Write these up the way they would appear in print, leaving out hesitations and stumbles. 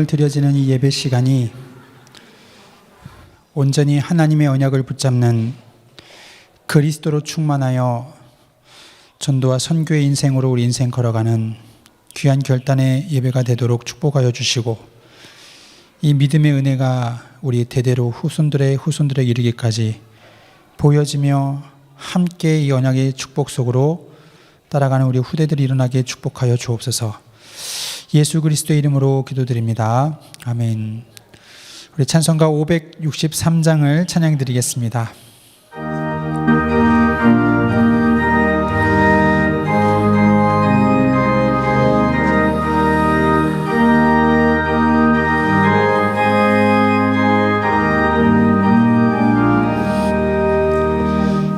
오늘 드려지는 이 예배 시간이 온전히 하나님의 언약을 붙잡는 그리스도로 충만하여 전도와 선교의 인생으로 우리 인생 걸어가는 귀한 결단의 예배가 되도록 축복하여 주시고, 이 믿음의 은혜가 우리 대대로 후손들의 후손들에 이르기까지 보여지며 함께 이 언약의 축복 속으로 따라가는 우리 후대들이 일어나게 축복하여 주옵소서. 예수 그리스도의 이름으로 기도드립니다. 아멘. 우리 찬송가 563장을 찬양 드리겠습니다.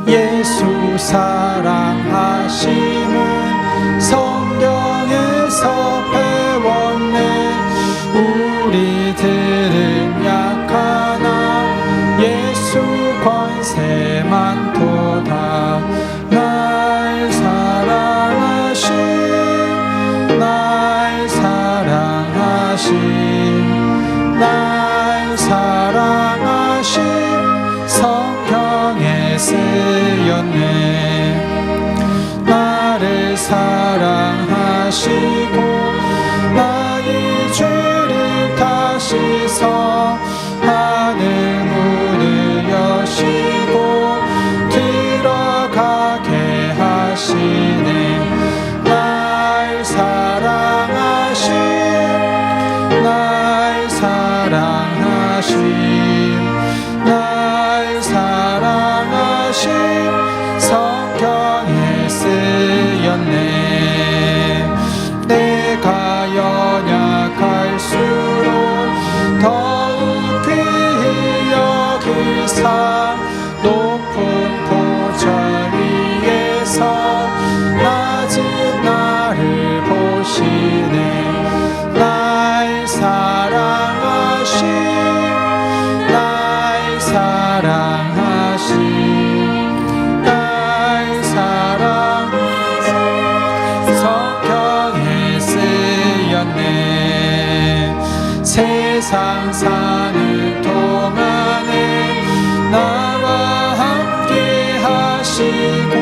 예수 사랑하심은 성경에서 배웠네. 우리들은 약하나 예수 권세만 도다. 날 사랑하신 날 사랑하신 날 사랑하신 성경에 쓰였네. 나를 사랑하시고 나의 죄를 다시서 하늘 문을 여시고 들어가게 하시네. 날 사랑하신 날 사랑하신 날 사랑하신 성경에 쓰였네. 내가 연약할수록 더욱 귀히 여기사 높은 보좌 위에서 낮은 나를 보시네. 날 사랑하신 날 사랑하신 날 사랑하신 성경에 쓰였네. 세상 사는 동안에 나와 함께 하시고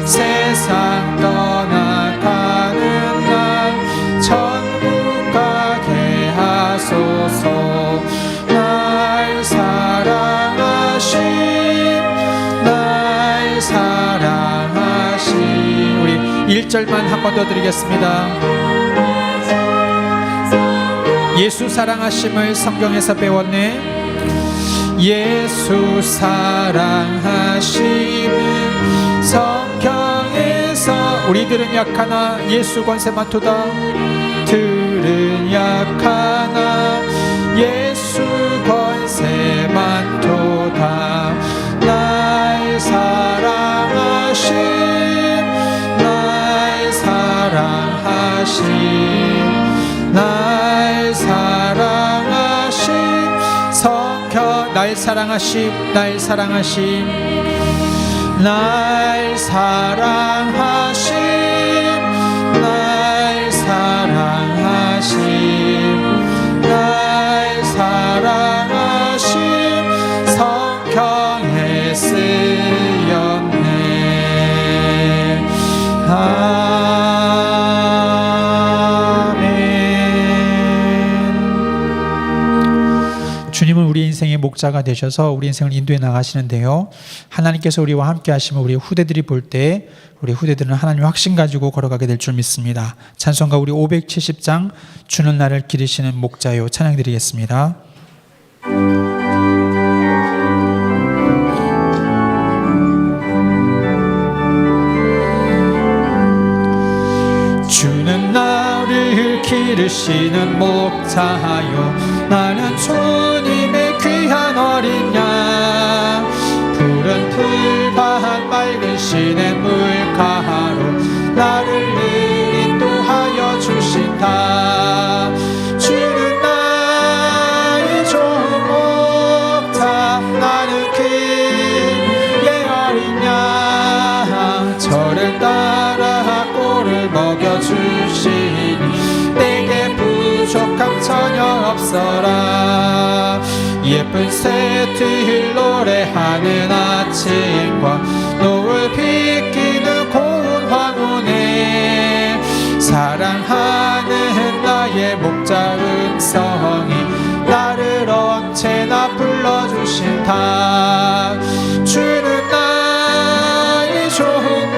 세상 떠나가는 날 천국 가게 하소서. 날 사랑하신 날 사랑하신 우리 1절만 한 번 더 드리겠습니다. 예수 사랑하심을 성경에서 배웠네. 예수 사랑하심을 성경에서 우리들은 약하나 예수 권세만 도다. 들은 약하나 예수 권세만 도다. 날 사랑하신 날 사랑하신 날 사랑하신 성경 날 사랑하심 날 사랑하심 날 사랑하심 날 사랑하심 날 사랑하심 성경에 쓰였네. 주님은 우리 인생의 목자가 되셔서 우리 인생을 인도해 나가시는데요, 하나님께서 우리와 함께 하시면 우리 후대들이 볼 때 우리 후대들은 하나님의 확신 가지고 걸어가게 될 줄 믿습니다. 찬송가 우리 570장 주는 나를 기르시는 목자요 찬양 드리겠습니다. 주는 나를 기르시는 목자요 나는 주님의 귀한 어린 양. 푸른 풀밭 맑은 시냇 물가로 나를 인도하여 주신다. 주는 나의 좋은 목자 나는 그의 어린 양. 저를 따라 꼴을 먹여주시니 내게 부족함 전혀 예쁜 새들 노래하는 아침과 노을 비끼는 고운 황혼에 사랑하는 나의 목자 음성이 나를 언제나 불러주신다. 주는 나의 좋은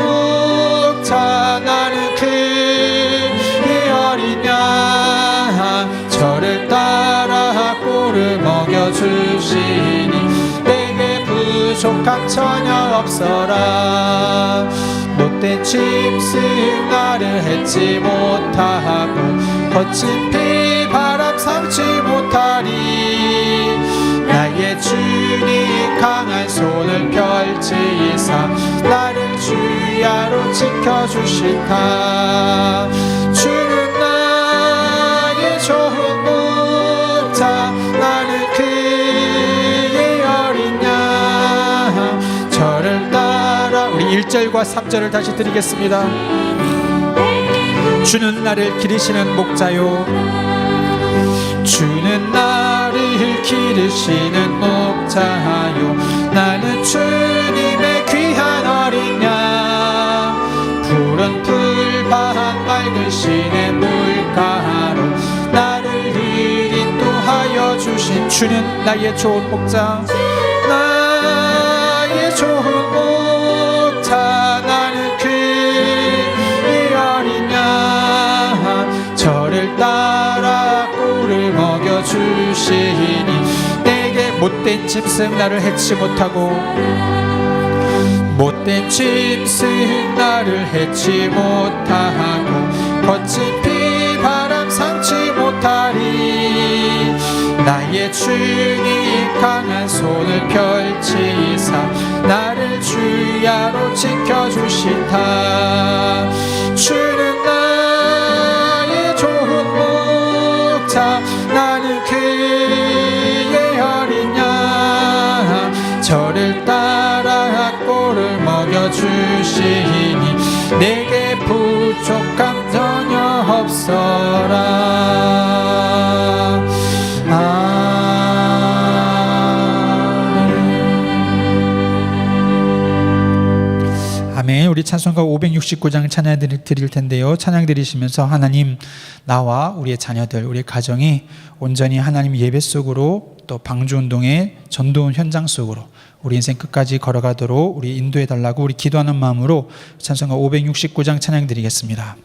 목자, 나는 그의 어린 양. 저를 따라 꼴을 먹여주시니 내게 부족함 전혀 없어라. 못된 짐승 나를 해치 못하고 거친 비바람 삼지 못하리. 나의 주님 강한 손을 펼치사 나를 주야로 지켜주신다. 주는 나의 좋은 목자, 나는 그의 어린 양. 저를 따라, 우리 1절과 3절을 다시 드리겠습니다. 주는 나를 기르시는 목자요, 주는 나를 기르시는 목자요, 나는 주님의 귀한 어린 양. 푸른 풀밭 맑은 시내 물가로 나를 인도하여 주신 주는 나의 좋은 목자, 나의 좋은 목자, 나는 그의 어린 양. 저를 따라 꼴을 먹여주시니 내게 못된 짐승 나를 해치 못하고 못된 짐승 나를 해치 못하고 거친 비바람 삼지 못하리. 나의 주님 강한 손을 펼치사 나를 주야로 지켜주신다. 주는 나의 좋은 목자, 나는 그의 어린 양. 저를 따라 꼴을 먹여주시니 내게 부족함 전혀 없어라. 아멘. 우리 찬송가 569장 찬양 드릴 텐데요. 찬양 드리시면서 하나님, 나와 우리의 자녀들, 우리의 가정이 온전히 하나님 예배 속으로, 또 방주운동의 전도원 현장 속으로 우리 인생 끝까지 걸어가도록 우리 인도해 달라고 우리 기도하는 마음으로 찬송가 569장 찬양 드리겠습니다.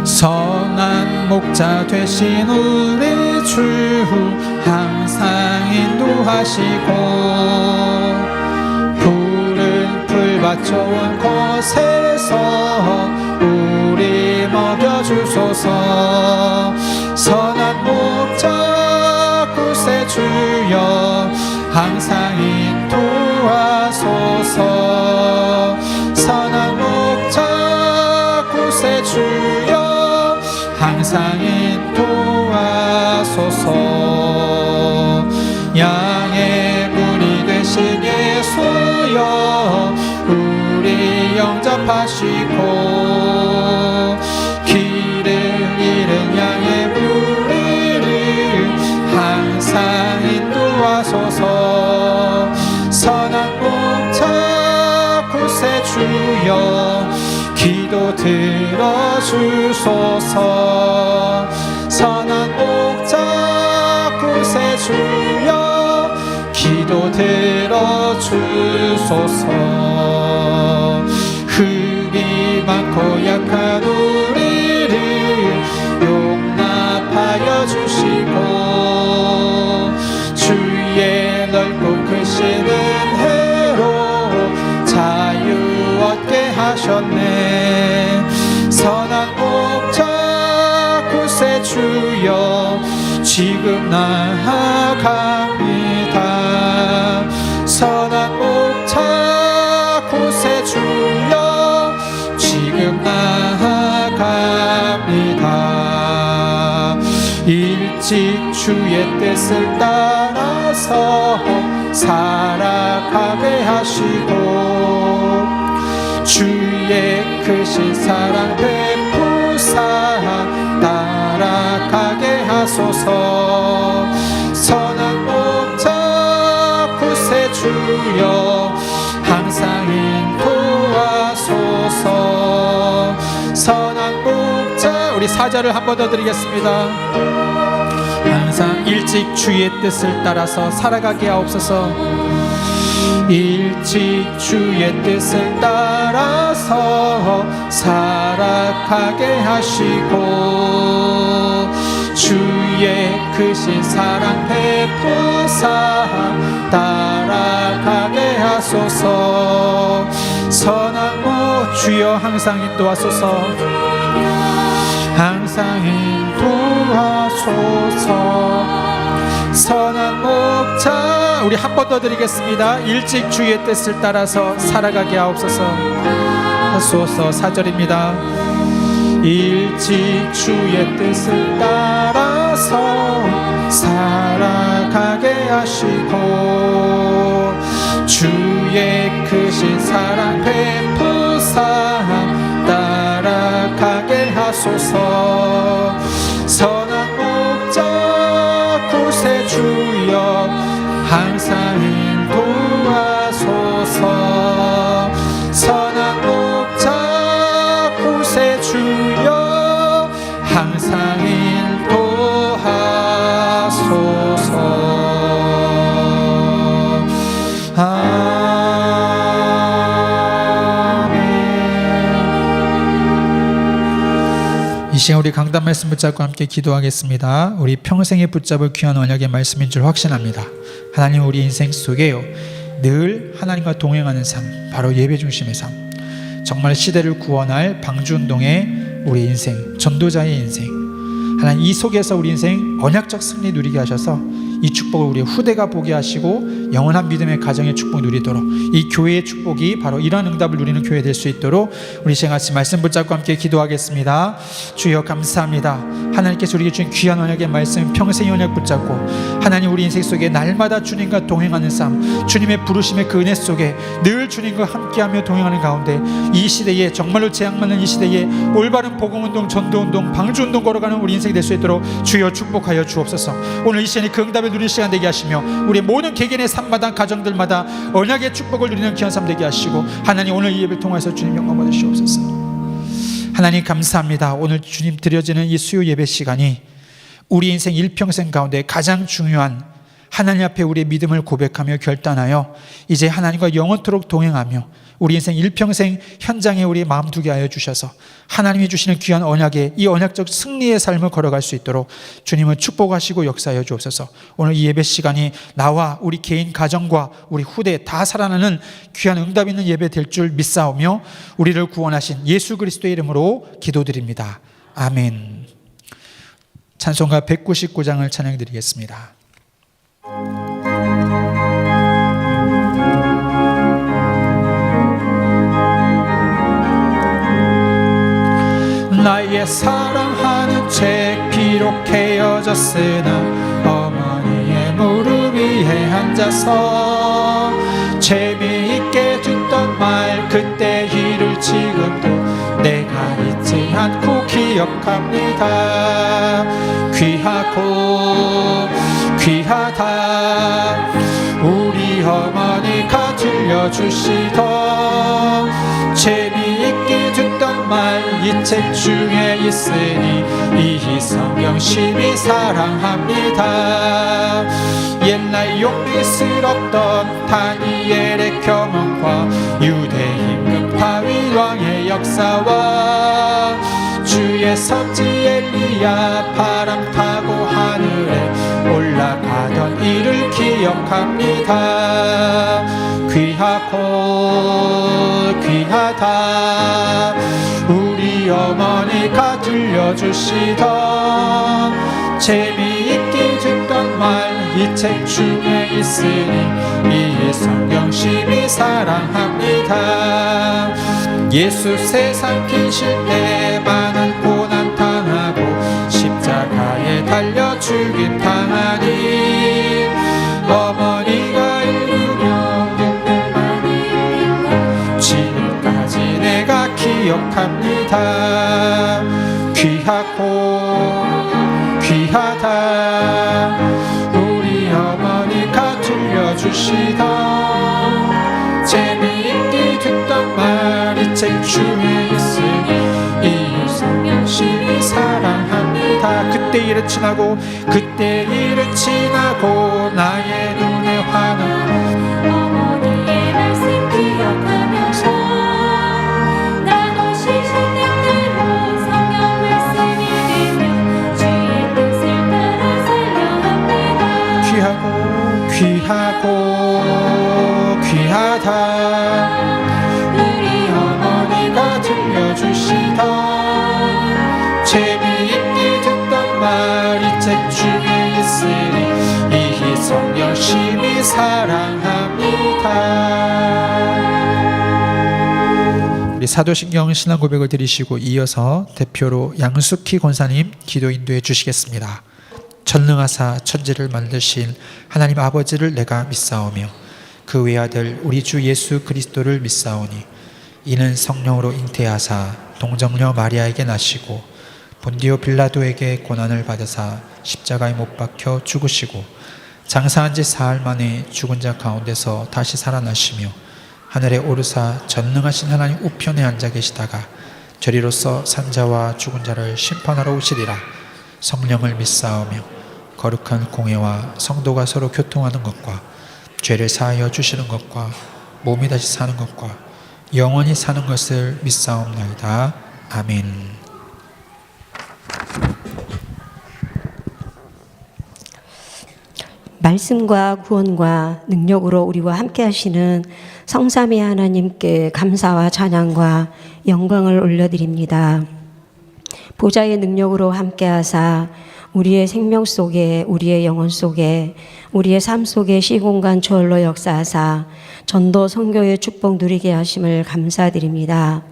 선한 목자 되신 우리 주 항상 인도하시고 푸른 풀밭 좋은 곳에서 우리 먹여주소서. 선한 목자 구세주여 항상 인도하소서. 선한 목자 구세주여 항상 인도하소서. 양의 문이 되신 예수여 우리 영접하시고 길을 잃은 양의 무리를 항상 인도하소서. 선한 목자 구세주여 기도 들어주소서. 선한 목자 구세주여 기도 들어주소서. 흙이 많고 약한 우리를 용납하여 주시고 주의 넓고 크신 은혜로 자유 얻게 하셨네. 선한 목자 구세주여 지금 나아갑니다. 선한 목자 구세주여 지금 나아갑니다. 일찍 주의 뜻을 따라서 살아가게 하시고 주의 크신 사랑 베푸사 따라가게 하소서. 선한 목자 구세주여 항상 인도하소서. 선한 목자, 우리 사절을 한 번 더 드리겠습니다. 항상 일찍 주의 뜻을 따라서 살아가게 하옵소서. 일찍 주의 뜻을 따라서 살아가게 하시고 주의 크신 사랑 베푸사 따라가게 하소서. 선한 목 주여 항상 인도하소서. 항상 인도하소서. 선한 목자, 우리 한 번 더 드리겠습니다. 일찍 주의 뜻을 따라서 살아가게 하옵소서. 하소서. 4절입니다. 일찍 주의 뜻을 따라서 살아가게 하시고 주의 크신 사랑 베푸사 따라가게 하소서. 선한 목자 구세주여 항상 인도하소서. 선한 목자 구세주여 항상 인도하소서. 이 시간 우리 강단 말씀 붙잡고 함께 기도하겠습니다. 우리 평생에 붙잡을 귀한 언약의 말씀인 줄 확신합니다. 하나님, 우리 인생 속에요 늘 하나님과 동행하는 삶, 바로 예배 중심의 삶, 정말 시대를 구원할 방주운동의 우리 인생, 전도자의 인생, 하나님 이 속에서 우리 인생 언약적 승리 누리게 하셔서 이 축복을 우리 후대가 보게 하시고 영원한 믿음의 가정의 축복 누리도록, 이 교회의 축복이 바로 이러한 응답을 누리는 교회 될 수 있도록 우리 시간 같이 말씀 붙잡고 함께 기도하겠습니다. 주여 감사합니다. 하나님께서 우리에게 주신 귀한 언약의 말씀 평생의 언약 붙잡고 하나님 우리 인생 속에 날마다 주님과 동행하는 삶, 주님의 부르심의 그 은혜 속에 늘 주님과 함께하며 동행하는 가운데 이 시대에 정말로 재앙 많은 이 시대에 올바른 복음운동, 전도운동, 방주운동 걸어가는 우리 인생이 될 수 있도록 주여 축복하여 주옵소서. 오늘 이 시간이 그 응답을 누리는 시간 되게 하시며 우리 모든 개개인의 삶마다 가정들마다 언약의 축복을 누리는 귀한 삶 되게 하시고 하나님 오늘 이 예배를 통해서 주님 영광 받으시옵소서. 하나님 감사합니다. 오늘 주님 드려지는 이 수요 예배 시간이 우리 인생 일평생 가운데 가장 중요한 하나님 앞에 우리의 믿음을 고백하며 결단하여 이제 하나님과 영원토록 동행하며 우리 인생 일평생 현장에 우리의 마음 두게 하여 주셔서 하나님이 주시는 귀한 언약의 이 언약적 승리의 삶을 걸어갈 수 있도록 주님을 축복하시고 역사하여 주옵소서. 오늘 이 예배 시간이 나와 우리 개인 가정과 우리 후대 다 살아나는 귀한 응답 있는 예배 될 줄 믿사오며 우리를 구원하신 예수 그리스도의 이름으로 기도드립니다. 아멘. 찬송가 199장을 찬양드리겠습니다. 나의 사랑하는 책 비록 헤어졌으나 어머니의 무릎 위에 앉아서 재미있게 듣던 말 그때 일을 지금도 내가 잊지 않고 기억합니다. 귀하고 귀하다 우리 어머니가 들려주시던 재미있게 듣던 말 이 책 중에 있으니 이 성경 심히 사랑합니다. 옛날 용맹스럽던 다니엘의 경험과 유대 임금 다윗 왕의 역사와 주의 선지 엘리야 바람 타고 하늘에 올라가던 일을 기억합니다. 귀하고 귀하다 우리 어머니가 들려주시던 재미있게 듣던 말 이 책 중에 있으니 이 성경 심히 사랑합니다. 예수 세상 계실 때 많은 고난 당하고 십자가에 달려 죽임 당하니 어머니가 일으며 지금까지 내 기억합니다. 귀하고 귀하다. 우리 어머니가 들려주시던 재미있게 듣던 말이 책 중에 있으니 이 성령심이 사랑합니다. 그때 일은 지나고 그때 일은 지나고 나의 눈에 환한 어머니의 말씀 기억하면서 나도 시실 때때로 성경 말씀이 되면 주의 뜻을 따라 살려합니다. 귀하고 귀하고 귀하다. 우리 어머니가 들려주시던 재미있게 듣던 말이 책 중에 있으니 이 희성 열심히 사랑합니다. 우리 사도신경 신앙 고백을 드리시고 이어서 대표로 양숙희 권사님 기도 인도해 주시겠습니다. 전능하사 천지를 만드신 하나님 아버지를 내가 믿사오며 그 외아들 우리 주 예수 그리스도를 믿사오니 이는 성령으로 잉태하사 동정녀 마리아에게 나시고 본디오 빌라도에게 고난을 받으사 십자가에 못 박혀 죽으시고 장사한 지 사흘 만에 죽은 자 가운데서 다시 살아나시며 하늘에 오르사 전능하신 하나님 우편에 앉아 계시다가 저리로서 산자와 죽은 자를 심판하러 오시리라. 성령을 믿사오며 거룩한 공회와 성도가 서로 교통하는 것과 죄를 사하여 주시는 것과 몸이 다시 사는 것과 영원히 사는 것을 믿사옵나이다. 아멘. 말씀과 구원과 능력으로 우리와 함께 하시는 성삼위 하나님께 감사와 찬양과 영광을 올려드립니다. 보좌의 능력으로 함께 하사 우리의 생명 속에, 우리의 영혼 속에, 우리의 삶 속에 시공간 초월로 역사하사 전도 선교의 축복 누리게 하심을 감사드립니다.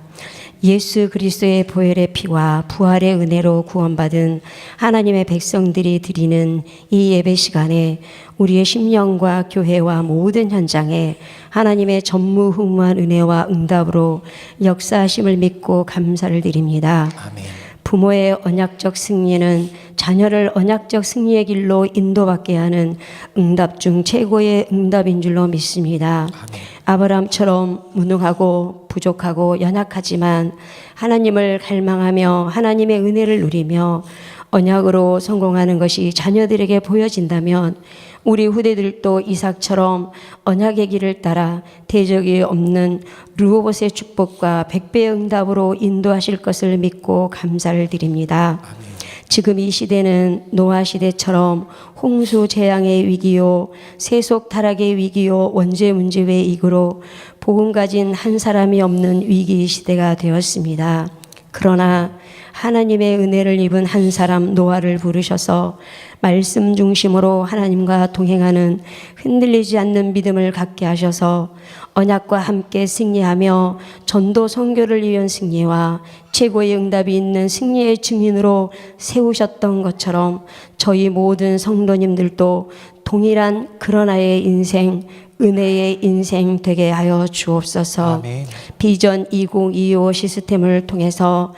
예수 그리스도의 보혈의 피와 부활의 은혜로 구원받은 하나님의 백성들이 드리는 이 예배 시간에 우리의 심령과 교회와 모든 현장에 하나님의 전무후무한 은혜와 응답으로 역사하심을 믿고 감사를 드립니다. 아멘. 부모의 언약적 승리는 자녀를 언약적 승리의 길로 인도받게 하는 응답 중 최고의 응답인 줄로 믿습니다. 아멘. 아브라함처럼 무능하고 부족하고 연약하지만 하나님을 갈망하며 하나님의 은혜를 누리며 언약으로 성공하는 것이 자녀들에게 보여진다면 우리 후대들도 이삭처럼 언약의 길을 따라 대적이 없는 르호봇의 축복과 100배의 응답으로 인도하실 것을 믿고 감사를 드립니다. 아멘. 지금 이 시대는 노아 시대처럼 홍수 재앙의 위기요, 세속 타락의 위기요, 원죄 문제 외이고로 복음 가진 한 사람이 없는 위기 시대가 되었습니다. 그러나 하나님의 은혜를 입은 한 사람 노아를 부르셔서 말씀 중심으로 하나님과 동행하는 흔들리지 않는 믿음을 갖게 하셔서 언약과 함께 승리하며 전도 선교를 위한 승리와 최고의 응답이 있는 승리의 증인으로 세우셨던 것처럼 저희 모든 성도님들도 동일한 그러나의 인생, 은혜의 인생 되게 하여 주옵소서. 아멘. 비전 2025 시스템을 통해서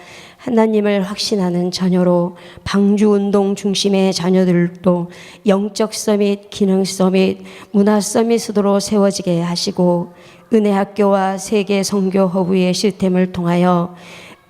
하나님을 확신하는 자녀로 방주운동 중심의 자녀들도 영적 서밋, 기능 서밋, 문화 서밋으로 세워지게 하시고 은혜학교와 세계 선교 허브의 시스템을 통하여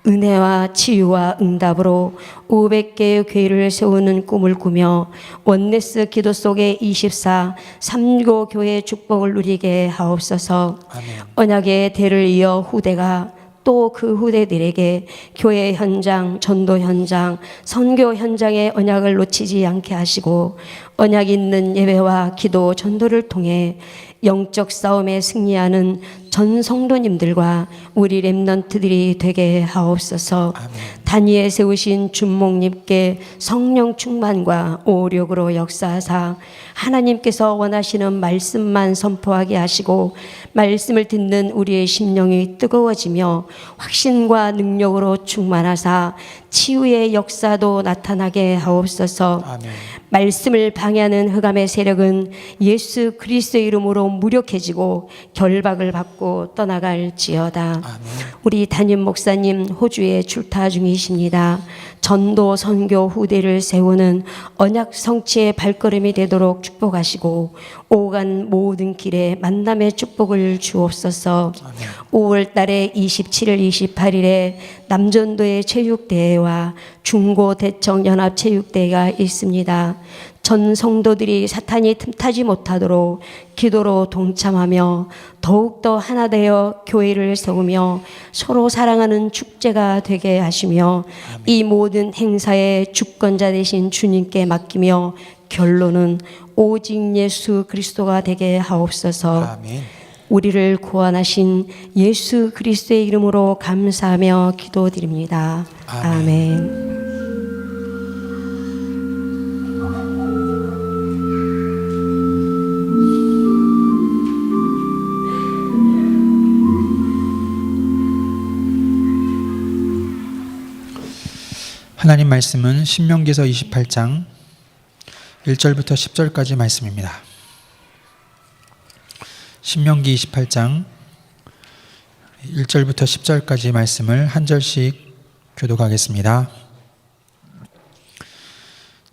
은혜와 치유와 응답으로 500개의 교회를 세우는 꿈을 꾸며 원네스 기도 속에 24, 3고 교회의 축복을 누리게 하옵소서. 아멘. 언약의 대를 이어 후대가 또 그 후대들에게 교회 현장, 전도 현장, 선교 현장의 언약을 놓치지 않게 하시고 언약 있는 예배와 기도, 전도를 통해 영적 싸움에 승리하는 전 성도님들과 우리 렘넌트들이 되게 하옵소서. 아멘. 단위에 세우신 준목님께 성령 충만과 오력으로 역사하사 하나님께서 원하시는 말씀만 선포하게 하시고 말씀을 듣는 우리의 심령이 뜨거워지며 확신과 능력으로 충만하사 치유의 역사도 나타나게 하옵소서. 아멘. 말씀을 방해하는 흑암의 세력은 예수 그리스도의 이름으로 무력해지고 결박을 받고 떠나갈지어다. 우리 담임 목사님 호주에 출타 중이십니다. 전도 선교 후대를 세우는 언약 성취의 발걸음이 되도록 축복하시고 오간 모든 길에 만남의 축복을 주옵소서. 5월 달에 27일 28일에 남전도의 체육대회와 중고대청 연합체육대회가 있습니다. 전 성도들이 사탄이 틈타지 못하도록 기도로 동참하며 더욱더 하나 되어 교회를 세우며 서로 사랑하는 축제가 되게 하시며 이 모든 행사의 주권자 되신 주님께 맡기며 결론은 오직 예수 그리스도가 되게 하옵소서. 아멘. 우리를 구원하신 예수 그리스도의 이름으로 감사하며 기도드립니다. 아멘. 하나님 말씀은 신명기서 28장 1절부터 10절까지 말씀입니다. 신명기 28장 1절부터 10절까지 말씀을 한 절씩 교독하겠습니다.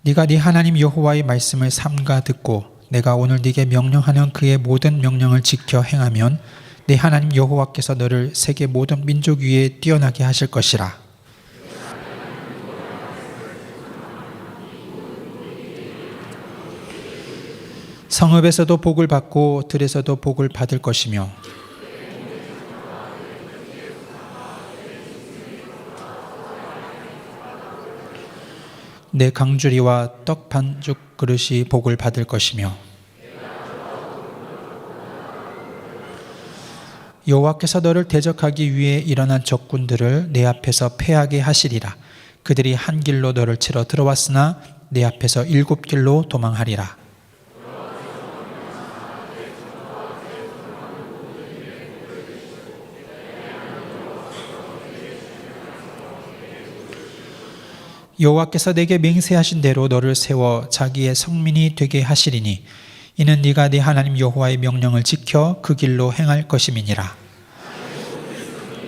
네가 네 하나님 여호와의 말씀을 삼가 듣고 내가 오늘 네게 명령하는 그의 모든 명령을 지켜 행하면 네 하나님 여호와께서 너를 세계 모든 민족 위에 뛰어나게 하실 것이라. 성읍에서도 복을 받고 들에서도 복을 받을 것이며 내 강주리와 떡 반죽 그릇이 복을 받을 것이며 여호와께서 너를 대적하기 위해 일어난 적군들을 내 앞에서 패하게 하시리라. 그들이 한 길로 너를 치러 들어왔으나 내 앞에서 7길로 도망하리라. 여호와께서 내게 맹세하신 대로 너를 세워 자기의 성민이 되게 하시리니 이는 네가 네 하나님 여호와의 명령을 지켜 그 길로 행할 것임이니라.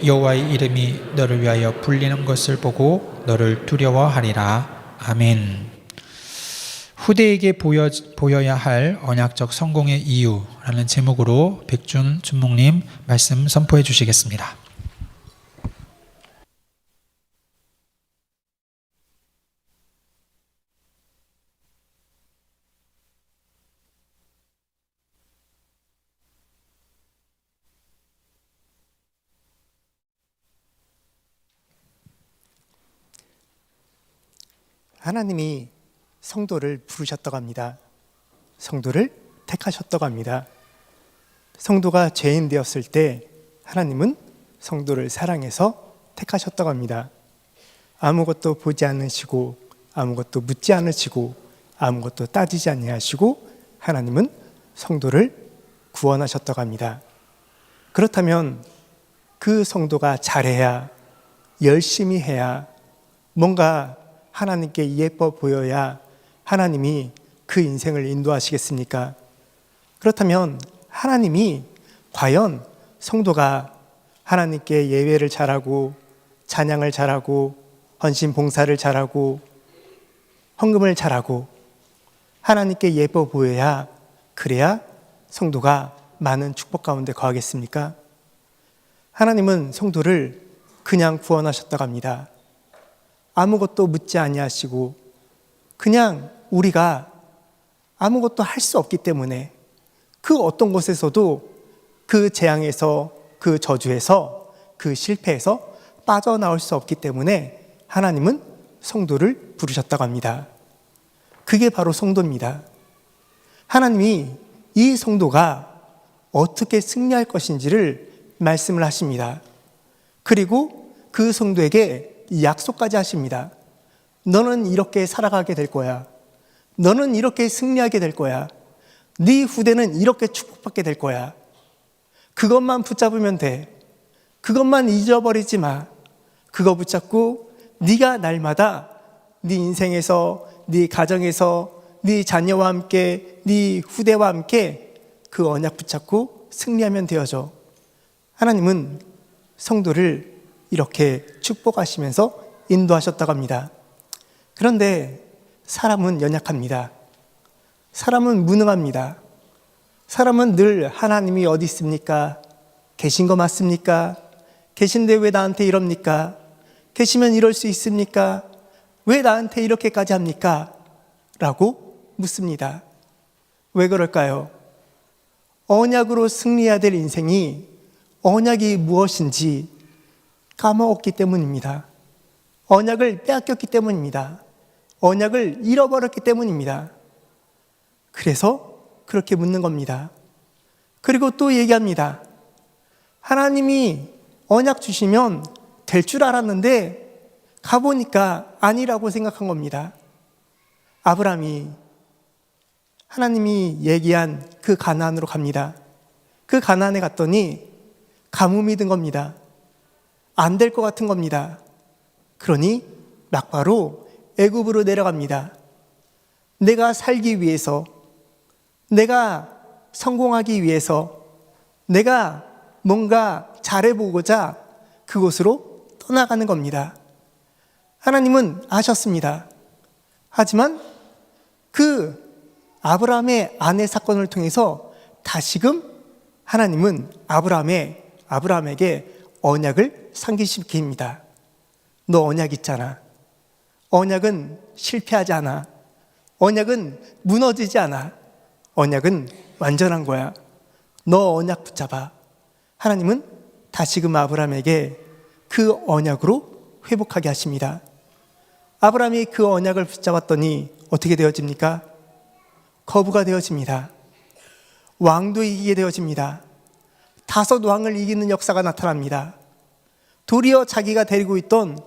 여호와의 이름이 너를 위하여 불리는 것을 보고 너를 두려워하리라. 아멘. 후대에게 보여야 할 언약적 성공의 이유라는 제목으로 백준 준목님 말씀 선포해 주시겠습니다. 하나님이 성도를 부르셨다고 합니다. 성도를 택하셨다고 합니다. 성도가 죄인 되었을 때 하나님은 성도를 사랑해서 택하셨다고 합니다. 아무것도 보지 않으시고 아무것도 묻지 않으시고 아무것도 따지지 아니하시고 하나님은 성도를 구원하셨다고 합니다. 그렇다면 그 성도가 잘해야, 열심히 해야, 뭔가 하나님께 예뻐 보여야 하나님이 그 인생을 인도하시겠습니까? 그렇다면 하나님이 과연 성도가 하나님께 예배를 잘하고 찬양을 잘하고 헌신 봉사를 잘하고 헌금을 잘하고 하나님께 예뻐 보여야, 그래야 성도가 많은 축복 가운데 거하겠습니까? 하나님은 성도를 그냥 구원하셨다고 합니다. 아무것도 묻지 아니하시고 그냥 우리가 아무것도 할 수 없기 때문에 그 어떤 곳에서도 그 재앙에서, 그 저주에서, 그 실패에서 빠져나올 수 없기 때문에 하나님은 성도를 부르셨다고 합니다. 그게 바로 성도입니다. 하나님이 이 성도가 어떻게 승리할 것인지를 말씀을 하십니다. 그리고 그 성도에게 약속까지 하십니다. 너는 이렇게 살아가게 될 거야. 너는 이렇게 승리하게 될 거야. 네 후대는 이렇게 축복받게 될 거야. 그것만 붙잡으면 돼. 그것만 잊어버리지 마. 그거 붙잡고 네가 날마다 네 인생에서, 네 가정에서, 네 자녀와 함께, 네 후대와 함께 그 언약 붙잡고 승리하면 되어져. 하나님은 성도를 이렇게 축복하시면서 인도하셨다고 합니다. 그런데 사람은 연약합니다. 사람은 무능합니다. 사람은 늘 하나님이 어디 있습니까? 계신 거 맞습니까? 계신데 왜 나한테 이럽니까? 계시면 이럴 수 있습니까? 왜 나한테 이렇게까지 합니까? 라고 묻습니다. 왜 그럴까요? 언약으로 승리해야 될 인생이 언약이 무엇인지 까먹었기 때문입니다. 언약을 빼앗겼기 때문입니다. 언약을 잃어버렸기 때문입니다. 그래서 그렇게 묻는 겁니다. 그리고 또 얘기합니다. 하나님이 언약 주시면 될 줄 알았는데 가보니까 아니라고 생각한 겁니다. 아브라함이 하나님이 얘기한 그 가나안으로 갑니다. 그 가나안에 갔더니 가뭄이 든 겁니다. 안 될 것 같은 겁니다. 그러니 막바로 애굽으로 내려갑니다. 내가 살기 위해서, 내가 성공하기 위해서, 내가 뭔가 잘해보고자 그곳으로 떠나가는 겁니다. 하나님은 아셨습니다. 하지만 그 아브라함의 아내 사건을 통해서 다시금 하나님은 아브라함에게 언약을 상기시킵니다. 너 언약 있잖아. 언약은 실패하지 않아. 언약은 무너지지 않아. 언약은 완전한 거야. 너 언약 붙잡아. 하나님은 다시금 아브라함에게 그 언약으로 회복하게 하십니다. 아브라함이 그 언약을 붙잡았더니 어떻게 되어집니까? 거부가 되어집니다. 왕도 이기게 되어집니다. 5 왕을 이기는 역사가 나타납니다. 도리어 자기가 데리고 있던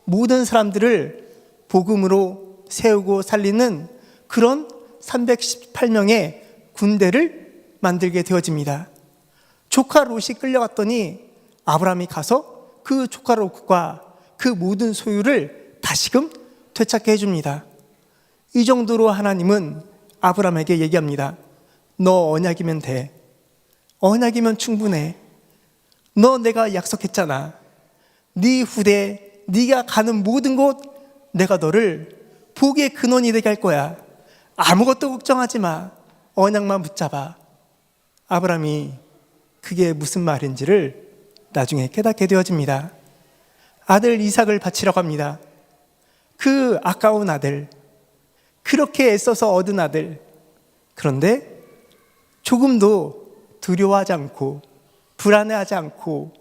모든 사람들을 복음으로 세우고 살리는 그런 318명의 군대를 만들게 되어집니다. 조카 롯이 끌려갔더니 아브라함이 가서 그 조카 롯과 그 모든 소유를 다시금 되찾게 해줍니다. 이 정도로 하나님은 아브라함에게 얘기합니다. 너 언약이면 돼. 언약이면 충분해. 너 내가 약속했잖아. 네 후대, 네가 가는 모든 곳 내가 너를 복의 근원이 되게 할 거야. 아무것도 걱정하지 마. 언약만 붙잡아. 아브라함이 그게 무슨 말인지를 나중에 깨닫게 되어집니다. 아들 이삭을 바치라고 합니다. 그 아까운 아들, 그렇게 애써서 얻은 아들. 그런데 조금도 두려워하지 않고 불안해하지 않고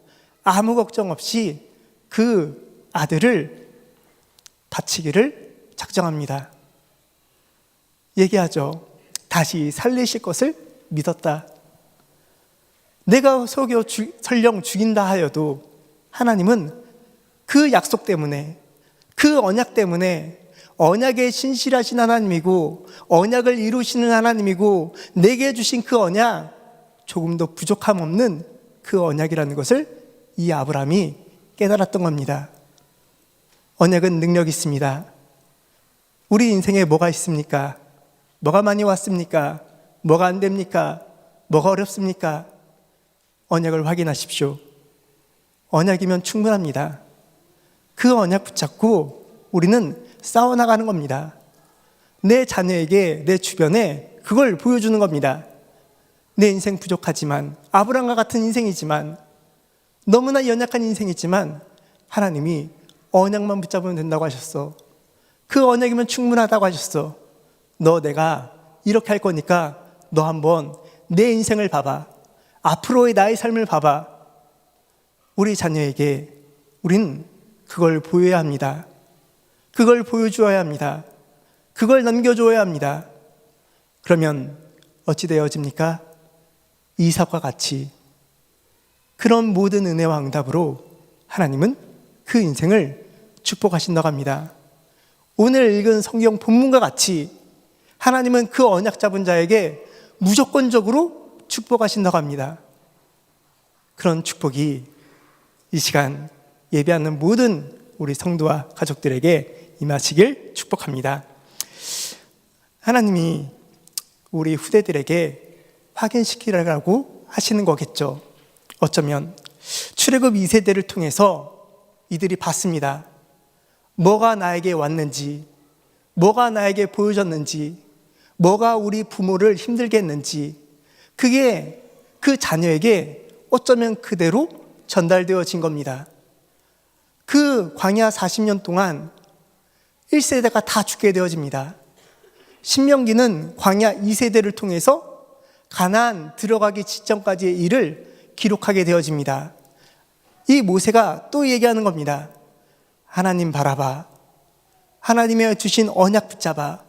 아무 걱정 없이 그 아들을 바치기를 작정합니다. 얘기하죠. 다시 살리실 것을 믿었다. 내가 설령 죽인다 하여도 하나님은 그 약속 때문에, 그 언약 때문에, 언약에 신실하신 하나님이고 언약을 이루시는 하나님이고 내게 주신 그 언약, 조금도 부족함 없는 그 언약이라는 것을 이 아브라함이 깨달았던 겁니다. 언약은 능력이 있습니다. 우리 인생에 뭐가 있습니까? 뭐가 많이 왔습니까? 뭐가 안 됩니까? 뭐가 어렵습니까? 언약을 확인하십시오. 언약이면 충분합니다. 그 언약 붙잡고 우리는 싸워나가는 겁니다. 내 자녀에게, 내 주변에 그걸 보여주는 겁니다. 내 인생 부족하지만, 아브라함과 같은 인생이지만, 너무나 연약한 인생이지만 하나님이 언약만 붙잡으면 된다고 하셨어. 그 언약이면 충분하다고 하셨어. 너 내가 이렇게 할 거니까 너 한번 내 인생을 봐봐. 앞으로의 나의 삶을 봐봐. 우리 자녀에게 우린 그걸 보여야 합니다. 그걸 보여주어야 합니다. 그걸 남겨줘야 합니다. 그러면 어찌 되어집니까? 이삭과 같이 그런 모든 은혜와 응답으로 하나님은 그 인생을 축복하신다고 합니다. 오늘 읽은 성경 본문과 같이 하나님은 그 언약 잡은 자에게 무조건적으로 축복하신다고 합니다. 그런 축복이 이 시간 예배하는 모든 우리 성도와 가족들에게 임하시길 축복합니다. 하나님이 우리 후대들에게 확인시키라고 하시는 거겠죠. 어쩌면 출애굽 2세대를 통해서 이들이 봤습니다. 뭐가 나에게 왔는지, 뭐가 나에게 보여졌는지, 뭐가 우리 부모를 힘들게 했는지, 그게 그 자녀에게 어쩌면 그대로 전달되어진 겁니다. 그 광야 40년 동안 1세대가 다 죽게 되어집니다. 신명기는 광야 2세대를 통해서 가나안 들어가기 직전까지의 일을 기록하게 되어집니다. 이 모세가 또 얘기하는 겁니다. 하나님 바라봐. 하나님의 주신 언약 붙잡아.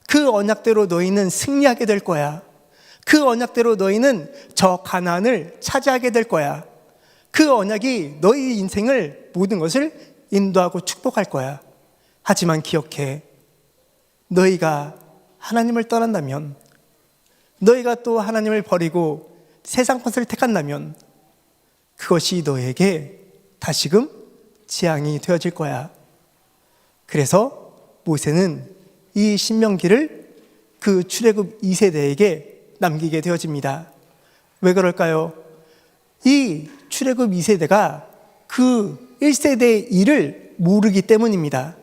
그 언약대로 너희는 승리하게 될 거야. 그 언약대로 너희는 저 가나안을 차지하게 될 거야. 그 언약이 너희 인생을 모든 것을 인도하고 축복할 거야. 하지만 기억해. 너희가 하나님을 떠난다면, 너희가 또 하나님을 버리고 세상 것을 택한다면 그것이 너에게 다시금 재앙이 되어질 거야. 그래서 모세는 이 신명기를 그 출애굽 2세대에게 남기게 되어집니다. 왜 그럴까요? 이 출애굽 2세대가 그 1세대의 일을 모르기 때문입니다.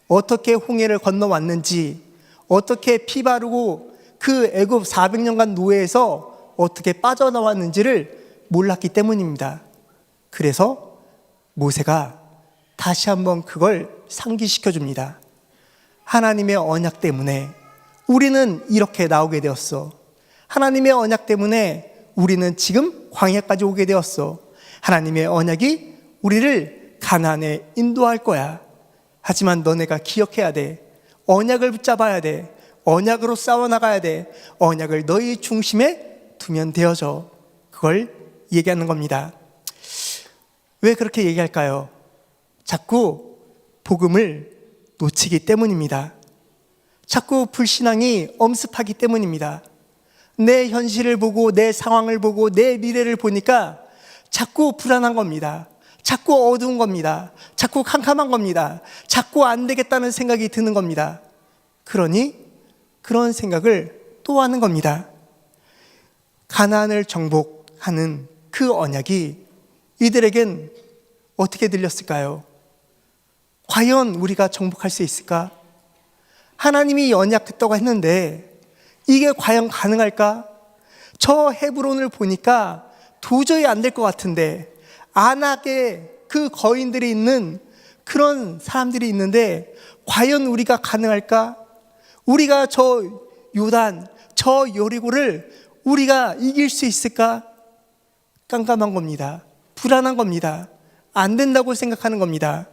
어떻게 홍해를 건너왔는지, 어떻게 피 바르고 그 애굽 400년간 노예에서 어떻게 빠져나왔는지를 몰랐기 때문입니다. 그래서 모세가 다시 한번 그걸 상기시켜 줍니다. 하나님의 언약 때문에 우리는 이렇게 나오게 되었어. 하나님의 언약 때문에 우리는 지금 광야까지 오게 되었어. 하나님의 언약이 우리를 가나안에 인도할 거야. 하지만 너네가 기억해야 돼. 언약을 붙잡아야 돼. 언약으로 싸워나가야 돼. 언약을 너희 중심에 두면 되어져. 그걸 얘기하는 겁니다. 왜 그렇게 얘기할까요? 자꾸 복음을 놓치기 때문입니다. 자꾸 불신앙이 엄습하기 때문입니다. 내 현실을 보고 내 상황을 보고 내 미래를 보니까 자꾸 불안한 겁니다. 자꾸 어두운 겁니다. 자꾸 캄캄한 겁니다. 자꾸 안 되겠다는 생각이 드는 겁니다. 그러니 그런 생각을 또 하는 겁니다. 가나안을 정복하는 그 언약이 이들에겐 어떻게 들렸을까요? 과연 우리가 정복할 수 있을까? 하나님이 언약했다고 했는데 이게 과연 가능할까? 저 헤브론을 보니까 도저히 안 될 것 같은데, 안악에 그 거인들이 있는 그런 사람들이 있는데 과연 우리가 가능할까? 우리가 저 요단, 저 여리고를 우리가 이길 수 있을까? 깜깜한 겁니다. 불안한 겁니다. 안 된다고 생각하는 겁니다.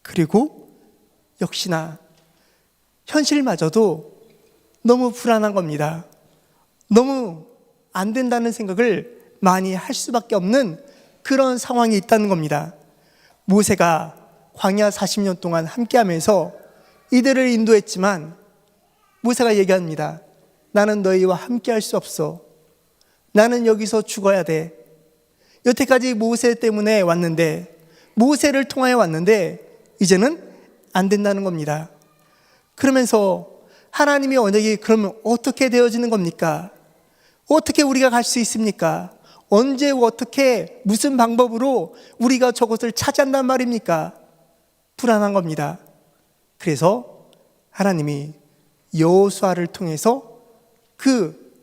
그리고 역시나 현실마저도 너무 불안한 겁니다. 너무 안 된다는 생각을 많이 할 수밖에 없는 그런 상황이 있다는 겁니다. 모세가 광야 40년 동안 함께하면서 이들을 인도했지만 모세가 얘기합니다. 나는 너희와 함께할 수 없어. 나는 여기서 죽어야 돼. 여태까지 모세 때문에 왔는데, 모세를 통하여 왔는데 이제는 안 된다는 겁니다. 그러면서 하나님의 언약이 그러면 어떻게 되어지는 겁니까? 어떻게 우리가 갈 수 있습니까? 언제 어떻게 무슨 방법으로 우리가 저것을 차지한단 말입니까? 불안한 겁니다. 그래서 하나님이 여호수아를 통해서 그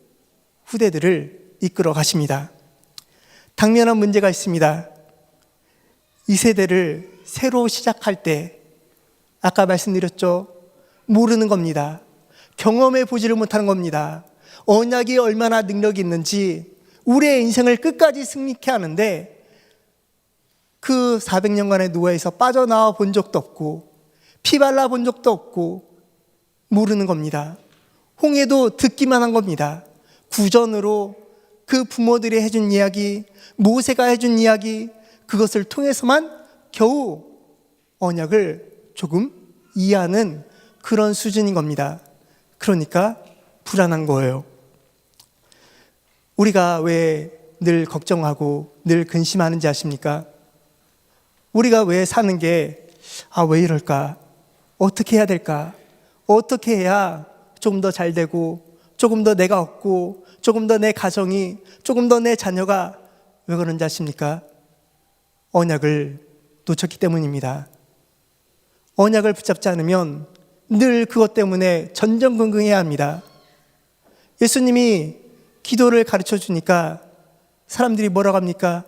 후대들을 이끌어 가십니다. 당면한 문제가 있습니다. 이 세대를 새로 시작할 때 아까 말씀드렸죠. 모르는 겁니다. 경험해 보지를 못하는 겁니다. 언약이 얼마나 능력이 있는지 우리의 인생을 끝까지 승리케 하는데 그 400년간의 노예에서 빠져나와 본 적도 없고 피 발라 본 적도 없고 모르는 겁니다. 홍해도 듣기만 한 겁니다. 구전으로 그 부모들이 해준 이야기, 모세가 해준 이야기, 그것을 통해서만 겨우 언약을 조금 이해하는 그런 수준인 겁니다. 그러니까 불안한 거예요. 우리가 왜 늘 걱정하고 늘 근심하는지 아십니까? 우리가 왜 사는 게 왜 이럴까? 어떻게 해야 될까? 어떻게 해야 조금 더 잘 되고, 조금 더 내가 얻고, 조금 더 내 가정이, 조금 더 내 자녀가 왜 그런지 아십니까? 언약을 놓쳤기 때문입니다. 언약을 붙잡지 않으면 늘 그것 때문에 전전긍긍해야 합니다. 예수님이 기도를 가르쳐 주니까 사람들이 뭐라고 합니까?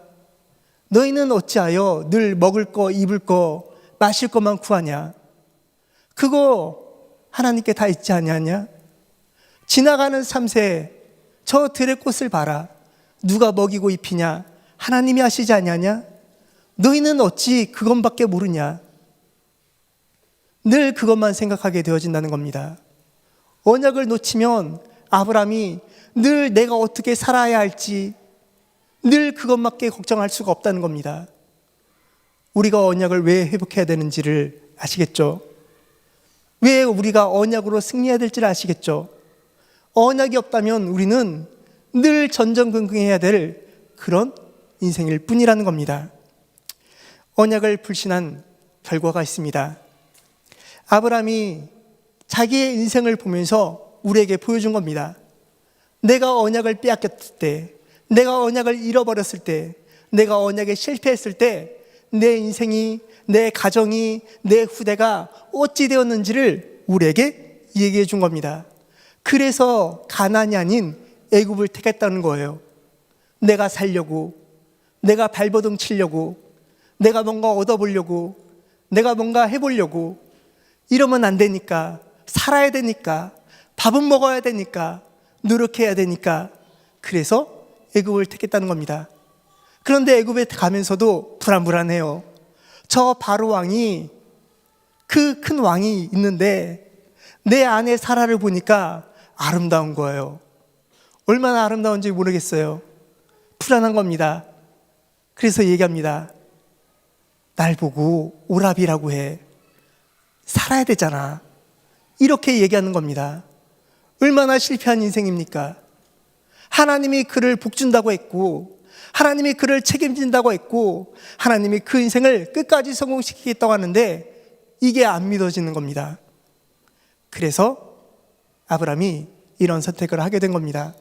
너희는 어찌하여 늘 먹을 거, 입을 거, 마실 것만 구하냐? 그거 하나님께 다 있지 아니하냐? 지나가는 3세 저 들의 꽃을 봐라. 누가 먹이고 입히냐? 하나님이 하시지 아니하냐? 너희는 어찌 그것밖에 모르냐? 늘 그것만 생각하게 되어진다는 겁니다. 언약을 놓치면 아브라함이 늘 내가 어떻게 살아야 할지 늘 그것밖에 걱정할 수가 없다는 겁니다. 우리가 언약을 왜 회복해야 되는지를 아시겠죠? 왜 우리가 언약으로 승리해야 될지를 아시겠죠? 언약이 없다면 우리는 늘 전전긍긍해야 될 그런 인생일 뿐이라는 겁니다. 언약을 불신한 결과가 있습니다. 아브라함이 자기의 인생을 보면서 우리에게 보여준 겁니다. 내가 언약을 빼앗겼을 때, 내가 언약을 잃어버렸을 때, 내가 언약에 실패했을 때 내 인생이, 내 가정이, 내 후대가 어찌 되었는지를 우리에게 얘기해 준 겁니다. 그래서 가나안이 아닌 애굽을 택했다는 거예요. 내가 살려고, 내가 발버둥 치려고, 내가 뭔가 얻어보려고, 내가 뭔가 해보려고 이러면 안 되니까, 살아야 되니까, 밥은 먹어야 되니까, 노력해야 되니까, 그래서 애굽을 택했다는 겁니다. 그런데 애굽에 가면서도 불안불안해요. 저 바로 왕이, 그 큰 왕이 있는데 내 아내 사라를 보니까 아름다운 거예요. 얼마나 아름다운지 모르겠어요. 불안한 겁니다. 그래서 얘기합니다. 날 보고 오라비라고 해. 살아야 되잖아. 이렇게 얘기하는 겁니다. 얼마나 실패한 인생입니까? 하나님이 그를 복준다고 했고, 하나님이 그를 책임진다고 했고, 하나님이 그 인생을 끝까지 성공시키겠다고 하는데 이게 안 믿어지는 겁니다. 그래서 아브라함이 이런 선택을 하게 된 겁니다.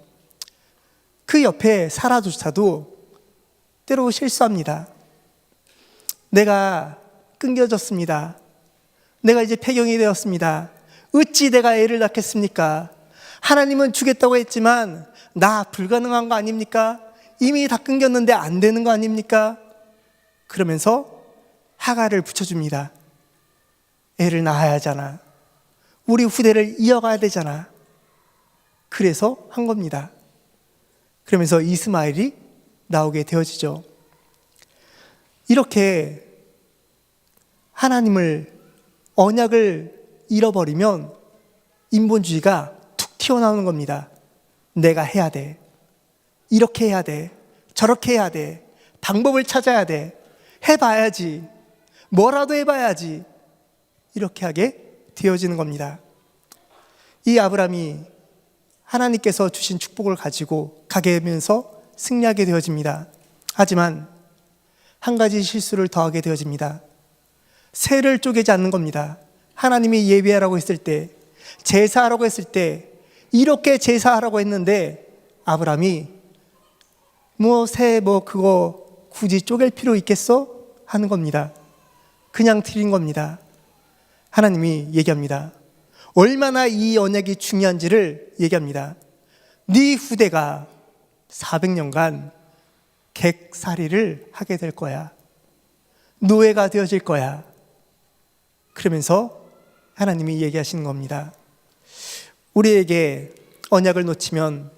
그 옆에 사라조차도 때로 실수합니다. 내가 끊겨졌습니다. 내가 이제 폐경이 되었습니다. 어찌 내가 애를 낳겠습니까? 하나님은 주겠다고 했지만 나 불가능한 거 아닙니까? 이미 다 끊겼는데 안 되는 거 아닙니까? 그러면서 하갈을 붙여줍니다. 애를 낳아야 하잖아. 우리 후대를 이어가야 되잖아. 그래서 한 겁니다. 그러면서 이스마엘이 나오게 되어지죠. 이렇게 하나님을, 언약을 잃어버리면 인본주의가 툭 튀어나오는 겁니다. 내가 해야 돼. 이렇게 해야 돼. 저렇게 해야 돼. 방법을 찾아야 돼. 해봐야지. 뭐라도 해봐야지. 이렇게 하게 되어지는 겁니다. 이 아브라함이 하나님께서 주신 축복을 가지고 가게 되면서 승리하게 되어집니다. 하지만 한 가지 실수를 더하게 되어집니다. 새를 쪼개지 않는 겁니다. 하나님이 예배하라고 했을 때, 제사하라고 했을 때 이렇게 제사하라고 했는데 아브라함이 새 그거 굳이 쪼갤 필요 있겠어? 하는 겁니다. 그냥 드린 겁니다. 하나님이 얘기합니다. 얼마나 이 언약이 중요한지를 얘기합니다. 네 후대가 400년간 객살이를 하게 될 거야. 노예가 되어질 거야. 그러면서 하나님이 얘기하시는 겁니다. 우리에게 언약을 놓치면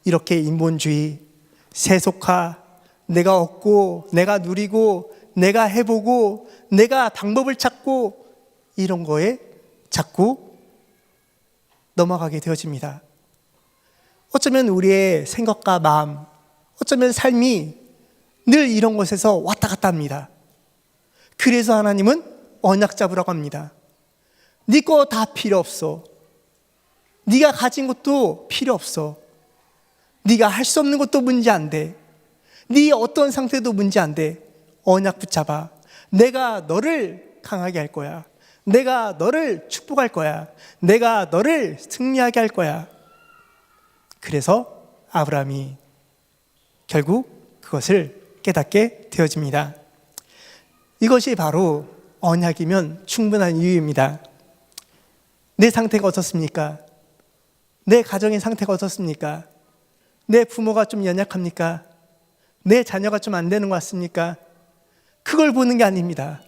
이렇게 인본주의, 세속화, 내가 얻고, 내가 누리고, 내가 해보고, 내가 방법을 찾고 이런 거에 자꾸 넘어가게 되어집니다. 어쩌면 우리의 생각과 마음, 어쩌면 삶이 늘 이런 것에서 왔다 갔다 합니다. 그래서 하나님은 언약 잡으라고 합니다. 네 거 다 필요 없어. 네가 가진 것도 필요 없어. 네가 할 수 없는 것도 문제 안 돼. 네 어떤 상태도 문제 안 돼. 언약 붙잡아. 내가 너를 강하게 할 거야. 내가 너를 축복할 거야. 내가 너를 승리하게 할 거야. 그래서 아브라함이 결국 그것을 깨닫게 되어집니다. 이것이 바로 언약이면 충분한 이유입니다. 내 상태가 어떻습니까? 내 가정의 상태가 어떻습니까? 내 부모가 좀 연약합니까? 내 자녀가 좀 안 되는 것 같습니까? 그걸 보는 게 아닙니다.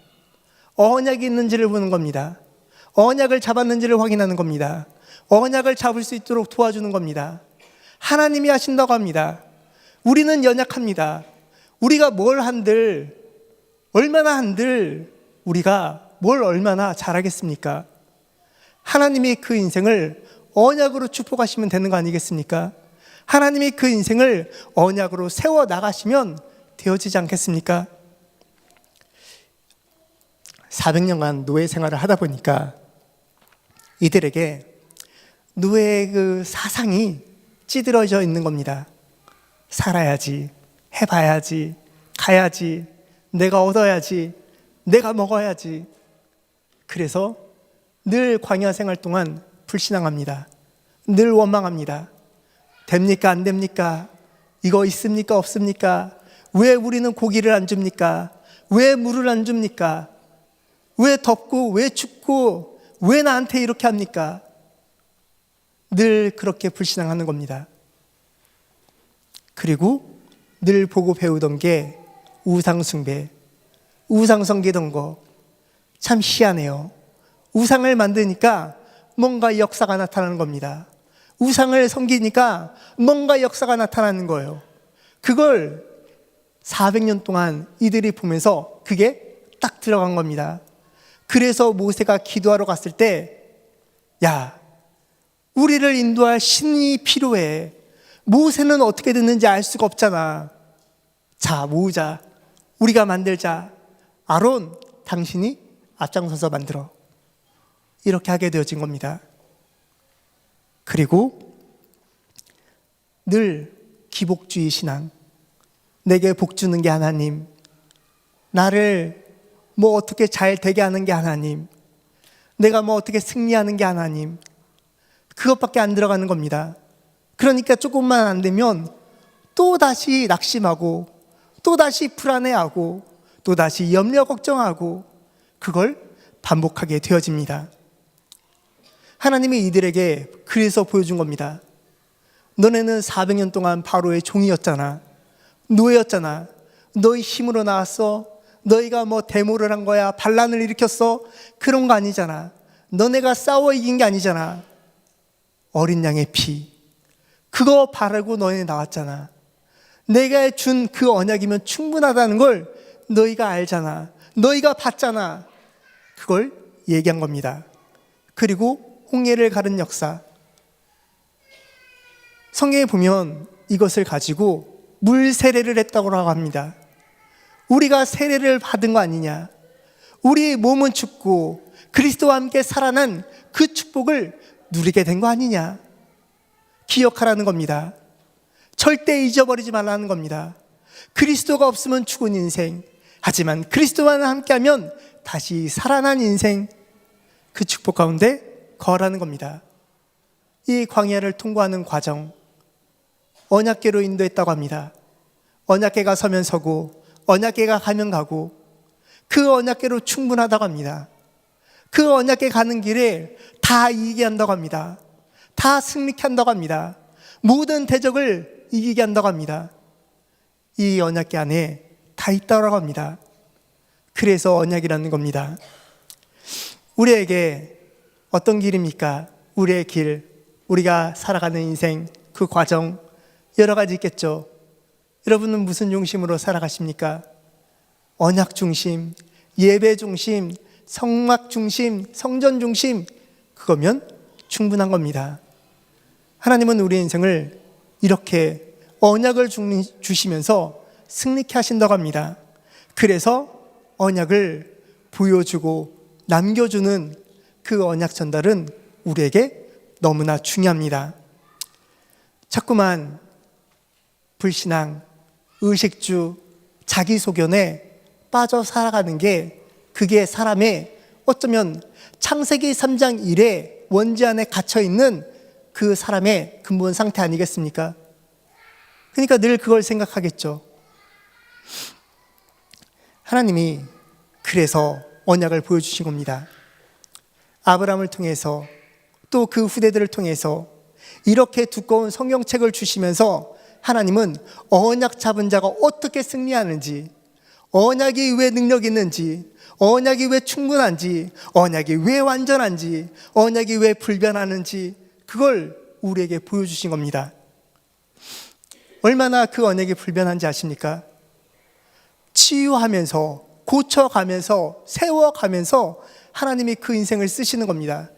언약이 있는지를 보는 겁니다. 언약을 잡았는지를 확인하는 겁니다. 언약을 잡을 수 있도록 도와주는 겁니다. 하나님이 하신다고 합니다. 우리는 연약합니다. 우리가 뭘 한들, 얼마나 한들 우리가 뭘 얼마나 잘하겠습니까? 하나님이 그 인생을 언약으로 축복하시면 되는 거 아니겠습니까? 하나님이 그 인생을 언약으로 세워 나가시면 되어지지 않겠습니까? 400년간 노예 생활을 하다 보니까 이들에게 노예의 그 사상이 찌들어져 있는 겁니다. 살아야지, 해봐야지, 가야지, 내가 얻어야지, 내가 먹어야지. 그래서 늘 광야 생활 동안 불신앙합니다. 늘 원망합니다. 됩니까? 안 됩니까? 이거 있습니까? 없습니까? 왜 우리는 고기를 안 줍니까? 왜 물을 안 줍니까? 왜 덥고 왜 춥고 왜 나한테 이렇게 합니까? 늘 그렇게 불신앙하는 겁니다. 그리고 늘 보고 배우던 게 우상숭배, 우상 섬기던 거. 참 희한해요. 우상을 만드니까 뭔가 역사가 나타나는 겁니다. 우상을 섬기니까 뭔가 역사가 나타나는 거예요. 그걸 400년 동안 이들이 보면서 그게 딱 들어간 겁니다. 그래서 모세가 기도하러 갔을 때, 야, 우리를 인도할 신이 필요해. 모세는 어떻게 됐는지 알 수가 없잖아. 자, 모으자. 우리가 만들자. 아론, 당신이 앞장서서 만들어. 이렇게 하게 되어진 겁니다. 그리고 늘 기복주의 신앙. 내게 복 주는 게 하나님, 나를 뭐 어떻게 잘 되게 하는 게 하나님, 내가 뭐 어떻게 승리하는 게 하나님, 그것밖에 안 들어가는 겁니다. 그러니까 조금만 안 되면 또다시 낙심하고 또다시 불안해하고 또다시 염려 걱정하고 그걸 반복하게 되어집니다. 하나님이 이들에게 그래서 보여준 겁니다. 너네는 400년 동안 바로의 종이었잖아. 노예였잖아. 너희 힘으로 나왔어. 너희가 뭐 데모를 한 거야. 반란을 일으켰어. 그런 거 아니잖아. 너네가 싸워 이긴 게 아니잖아. 어린 양의 피, 그거 바르고 너네 나왔잖아. 내가 준 그 언약이면 충분하다는 걸 너희가 알잖아. 너희가 봤잖아. 그걸 얘기한 겁니다. 그리고 홍해를 가른 역사, 성경에 보면 이것을 가지고 물 세례를 했다고 합니다. 우리가 세례를 받은 거 아니냐? 우리 몸은 죽고 그리스도와 함께 살아난 그 축복을 누리게 된 거 아니냐? 기억하라는 겁니다. 절대 잊어버리지 말라는 겁니다. 그리스도가 없으면 죽은 인생, 하지만 그리스도와 함께하면 다시 살아난 인생, 그 축복 가운데 거하라는 겁니다. 이 광야를 통과하는 과정, 언약궤로 인도했다고 합니다. 언약궤가 서면 서고 언약궤가 가면 가고 그 언약궤로 충분하다고 합니다. 그 언약궤 가는 길에 다 이기게 한다고 합니다. 다 승리케 한다고 합니다. 모든 대적을 이기게 한다고 합니다. 이 언약궤 안에 다 있다고 합니다. 그래서 언약이라는 겁니다. 우리에게 어떤 길입니까? 우리의 길, 우리가 살아가는 인생, 그 과정 여러 가지 있겠죠. 여러분은 무슨 중심으로 살아가십니까? 언약 중심, 예배 중심, 성막 중심, 성전 중심, 그거면 충분한 겁니다. 하나님은 우리 인생을 이렇게 언약을 주시면서 승리케 하신다고 합니다. 그래서 언약을 보여주고 남겨주는 그 언약 전달은 우리에게 너무나 중요합니다. 자꾸만 불신앙, 의식주, 자기소견에 빠져 살아가는 게 그게 사람의 어쩌면 창세기 3장 1에 원죄 안에 갇혀 있는 그 사람의 근본 상태 아니겠습니까? 그러니까 늘 그걸 생각하겠죠. 하나님이 그래서 언약을 보여주신 겁니다. 아브라함을 통해서 또 그 후대들을 통해서 이렇게 두꺼운 성경책을 주시면서 하나님은 언약 잡은 자가 어떻게 승리하는지, 언약이 왜 능력 있는지, 언약이 왜 충분한지, 언약이 왜 완전한지, 언약이 왜 불변하는지 그걸 우리에게 보여주신 겁니다. 얼마나 그 언약이 불변한지 아십니까? 치유하면서 고쳐가면서 세워가면서 하나님이 그 인생을 쓰시는 겁니다.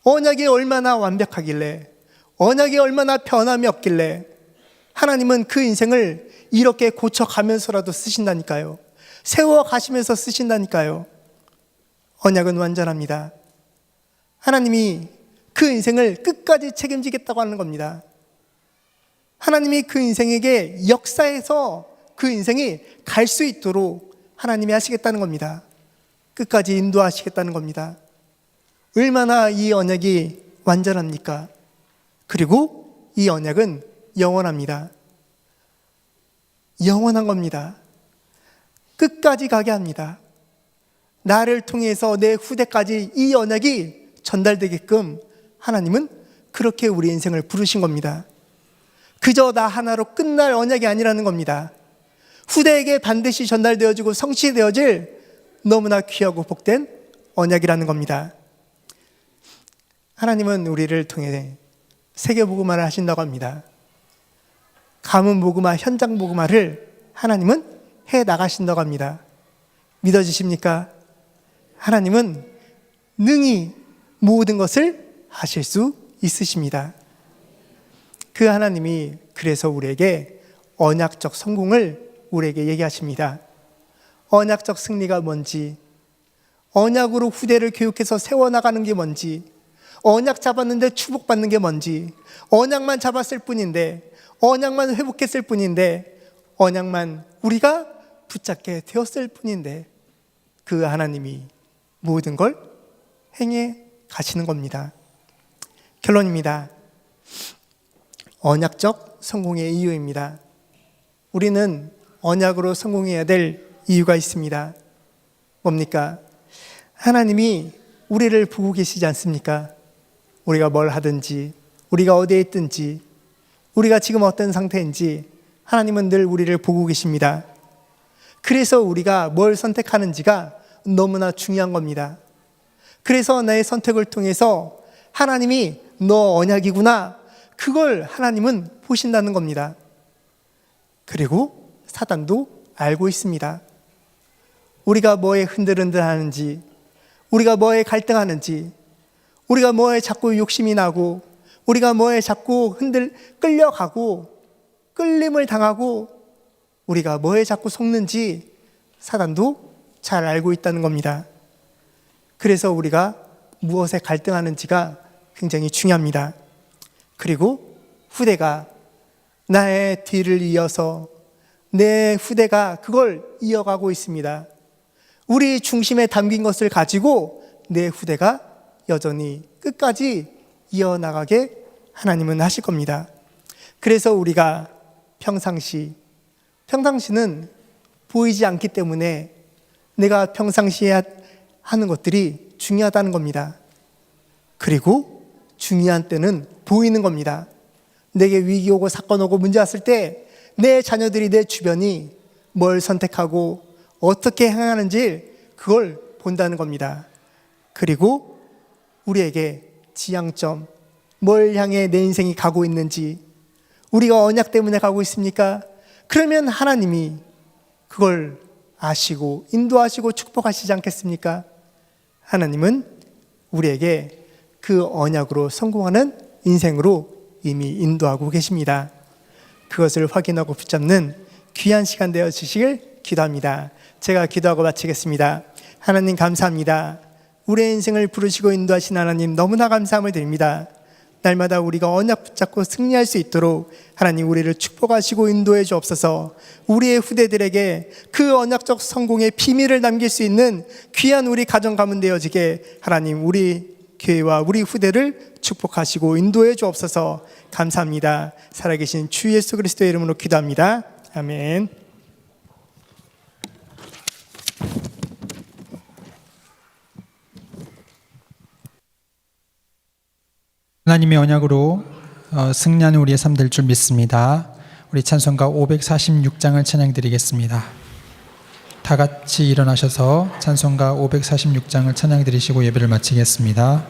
언약이 얼마나 완벽하길래, 언약이 얼마나 변함이 없길래 하나님은 그 인생을 이렇게 고쳐가면서라도 쓰신다니까요. 세워가시면서 쓰신다니까요. 언약은 완전합니다. 하나님이 그 인생을 끝까지 책임지겠다고 하는 겁니다. 하나님이 그 인생에게 역사해서 그 인생이 갈 수 있도록 하나님이 하시겠다는 겁니다. 끝까지 인도하시겠다는 겁니다. 얼마나 이 언약이 완전합니까? 그리고 이 언약은 영원합니다. 영원한 겁니다. 끝까지 가게 합니다. 나를 통해서 내 후대까지 이 언약이 전달되게끔 하나님은 그렇게 우리 인생을 부르신 겁니다. 그저 나 하나로 끝날 언약이 아니라는 겁니다. 후대에게 반드시 전달되어지고 성취되어질 너무나 귀하고 복된 언약이라는 겁니다. 하나님은 우리를 통해 세계복음화를 하신다고 합니다. 가문복음화, 현장복음화를 하나님은 해 나가신다고 합니다. 믿어지십니까? 하나님은 능히 모든 것을 하실 수 있으십니다. 그 하나님이 그래서 우리에게 언약적 성공을 우리에게 얘기하십니다. 언약적 승리가 뭔지, 언약으로 후대를 교육해서 세워나가는 게 뭔지, 언약 잡았는데 축복받는 게 뭔지, 언약만 잡았을 뿐인데, 언약만 회복했을 뿐인데, 언약만 우리가 붙잡게 되었을 뿐인데 그 하나님이 모든 걸 행해 가시는 겁니다. 결론입니다. 언약적 성공의 이유입니다. 우리는 언약으로 성공해야 될 이유가 있습니다. 뭡니까? 하나님이 우리를 보고 계시지 않습니까? 우리가 뭘 하든지, 우리가 어디에 있든지, 우리가 지금 어떤 상태인지 하나님은 늘 우리를 보고 계십니다. 그래서 우리가 뭘 선택하는지가 너무나 중요한 겁니다. 그래서 나의 선택을 통해서 하나님이 너 언약이구나, 그걸 하나님은 보신다는 겁니다. 그리고 사단도 알고 있습니다. 우리가 뭐에 흔들흔들 하는지, 우리가 뭐에 갈등하는지, 우리가 뭐에 자꾸 욕심이 나고, 우리가 뭐에 자꾸 끌려가고 끌림을 당하고 우리가 뭐에 자꾸 속는지 사단도 잘 알고 있다는 겁니다. 그래서 우리가 무엇에 갈등하는지가 굉장히 중요합니다. 그리고 후대가 나의 뒤를 이어서 내 후대가 그걸 이어가고 있습니다. 우리 중심에 담긴 것을 가지고 내 후대가 여전히 끝까지 이어나가게 하나님은 하실 겁니다. 그래서 우리가 평상시는 보이지 않기 때문에 내가 평상시에 하는 것들이 중요하다는 겁니다. 그리고 중요한 때는 보이는 겁니다. 내게 위기 오고 사건 오고 문제 왔을 때 내 자녀들이, 내 주변이 뭘 선택하고 어떻게 행하는지 그걸 본다는 겁니다. 그리고 우리에게 지향점, 뭘 향해 내 인생이 가고 있는지, 우리가 언약 때문에 가고 있습니까? 그러면 하나님이 그걸 아시고 인도하시고 축복하시지 않겠습니까? 하나님은 우리에게 그 언약으로 성공하는 인생으로 이미 인도하고 계십니다. 그것을 확인하고 붙잡는 귀한 시간 되어 주시길 기도합니다. 제가 기도하고 마치겠습니다. 하나님 감사합니다. 우리의 인생을 부르시고 인도하신 하나님 너무나 감사함을 드립니다. 날마다 우리가 언약 붙잡고 승리할 수 있도록 하나님 우리를 축복하시고 인도해 주옵소서. 우리의 후대들에게 그 언약적 성공의 비밀을 남길 수 있는 귀한 우리 가정 가문 되어지게 하나님 우리 교회와 우리 후대를 축복하시고 인도해 주옵소서. 감사합니다. 살아계신 주 예수 그리스도의 이름으로 기도합니다. 아멘. 하나님의 언약으로 승리하는 우리의 삶 될 줄 믿습니다. 우리 찬송가 546장을 찬양드리겠습니다. 다 같이 일어나셔서 찬송가 546장을 찬양드리시고 예배를 마치겠습니다.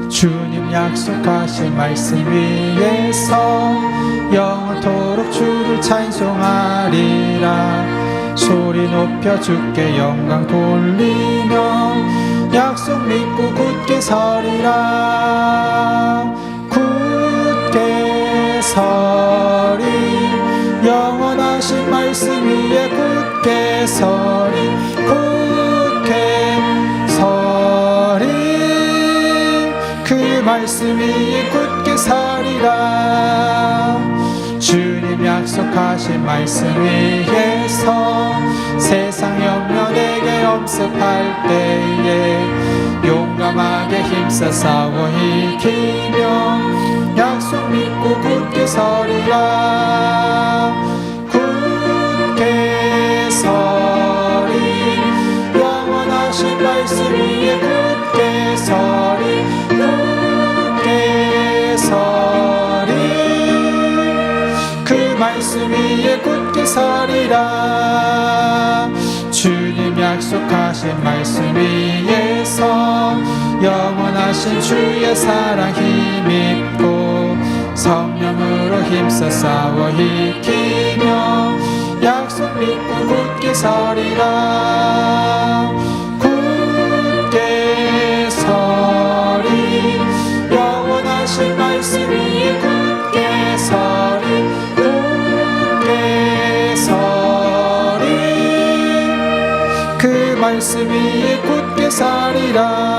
주님 약속하신 말씀 위에서 영원토록 주를 찬송하리라. 소리 높여 주께 영광 돌리며 약속 믿고 굳게 서리라. 굳게 서리 영원하신 말씀 위에 굳게 서리. 굳게 서리 그 말씀 위에 굳게 서리라. 주님 약속하신 말씀 위에서 세상 염려 내게 엄습할 때에 용감하게 힘써 싸워 이기며 약속 믿고 굳게 서리라. 굳게 서리 영원하신 말씀 위에 굳게 서리. 굳게 서리 그 말씀 위에 굳게 서리라. 주님 약속하신 말씀 위에서 영원하신 주의 사랑 힘입고 성령으로 힘써 싸워 이기며 약속 믿고 굳게 서리라. 굳게 서리 영원하신 말씀 위에 굳게 서리. 굳게 서리 그 말씀 위에 굳게 서리라.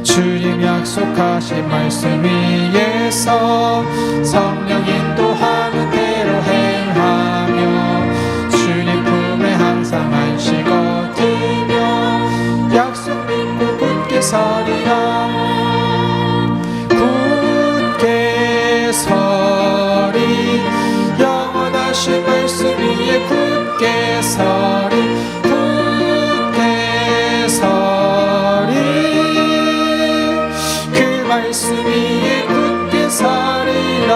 주님 약속하신 말씀 위에서 성령 인도하는 대로 행하며 주님 품에 항상 안식 얻으며 약속 믿고 굳게 서리라. 굳게 서리 영원하신 말씀 위에 굳게 서리. 굳게 서리 그 말씀 위에 굳게 서리라.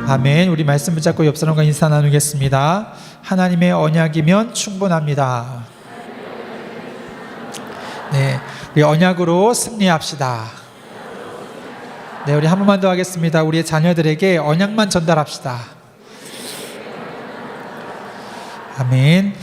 아멘. 우리 말씀 붙잡고 옆 사람과 인사 나누겠습니다. 하나님의 언약이면 충분합니다. 네, 우리 언약으로 승리합시다. 네, 우리 한 번만 더 하겠습니다. 우리의 자녀들에게 언약만 전달합시다. 아멘.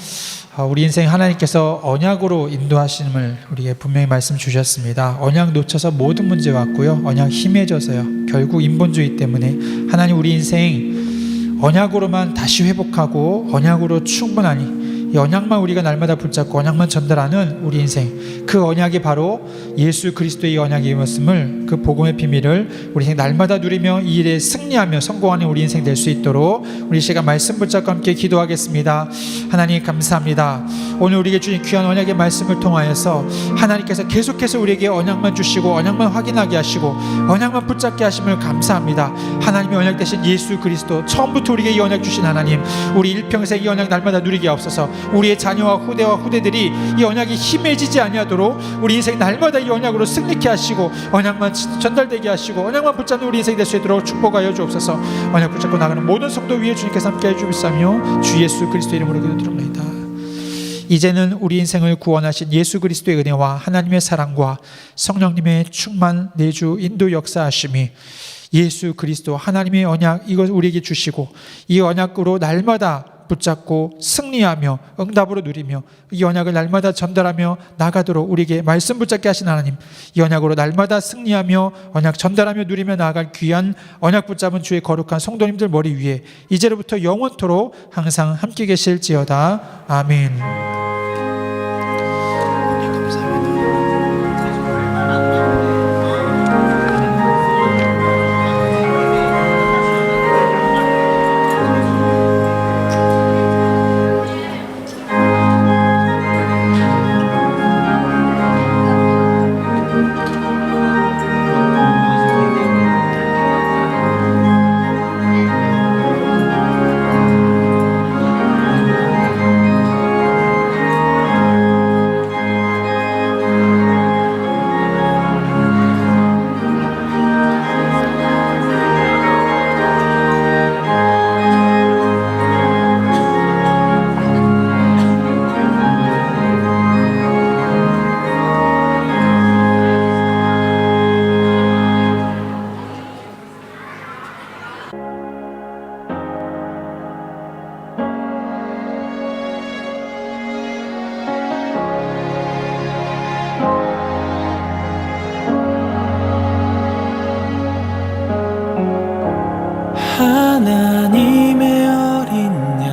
우리 인생 하나님께서 언약으로 인도하심을 우리에게 분명히 말씀 주셨습니다. 언약 놓쳐서 모든 문제 왔고요. 언약 힘해져서요. 결국 인본주의 때문에 하나님 우리 인생 언약으로만 다시 회복하고 언약으로 충분하니 이 언약만 우리가 날마다 붙잡고 언약만 전달하는 우리 인생, 그 언약이 바로 예수 그리스도의 언약이었음을, 그 복음의 비밀을 우리 인생 날마다 누리며 이 일에 승리하며 성공하는 우리 인생 될 수 있도록 우리 시간 말씀 붙잡고 함께 기도하겠습니다. 하나님 감사합니다. 오늘 우리에게 주신 귀한 언약의 말씀을 통하여서 하나님께서 계속해서 우리에게 언약만 주시고 언약만 확인하게 하시고 언약만 붙잡게 하심을 감사합니다. 하나님의 언약 되신 예수 그리스도, 처음부터 우리에게 이 언약 주신 하나님, 우리 일평생 이 언약 날마다 누리게 하옵소서. 우리의 자녀와 후대들이 이 언약이 힘해지지 아니하도록 우리 인생 날마다 이 언약으로 승리케 하시고 언약만 전달되게 하시고 언약만 붙잡는 우리 인생이 될 수 있도록 축복하여 주옵소서. 언약 붙잡고 나가는 모든 성도 위에 주님께서 함께 해주시며 주 예수 그리스도 이름으로 기도드립니다. 이제는 우리 인생을 구원하신 예수 그리스도의 은혜와 하나님의 사랑과 성령님의 충만 내주 인도 역사하심이, 예수 그리스도 하나님의 언약 이것 우리에게 주시고 이 언약으로 날마다 붙잡고 승리하며 응답으로 누리며 이 언약을 날마다 전달하며 나가도록 우리에게 말씀 붙잡게 하신 하나님, 이 언약으로 날마다 승리하며 언약 전달하며 누리며 나아갈 귀한 언약 붙잡은 주의 거룩한 성도님들 머리 위에 이제로부터 영원토록 항상 함께 계실지어다. 아멘. 하나님의 어린 양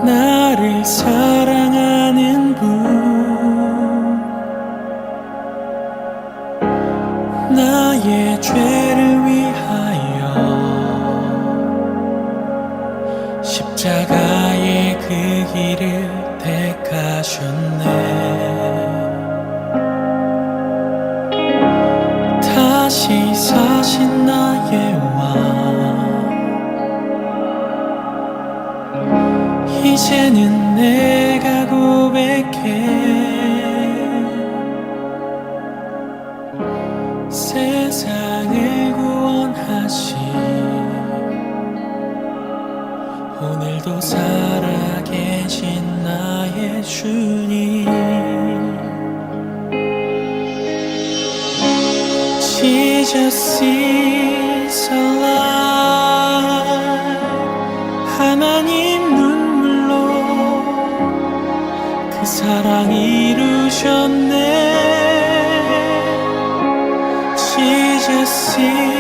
나를 사랑하는 분 나의 죄를 위하여 십자가의 그 길을 택하셨네. 다시 사신 나의 왕 이제는 내가 고백해 세상을 구원하신 오늘도 살아계신 나의 주님. Jesus is alive. 하나님 눈물로 그 사랑 이루셨네. Jesus is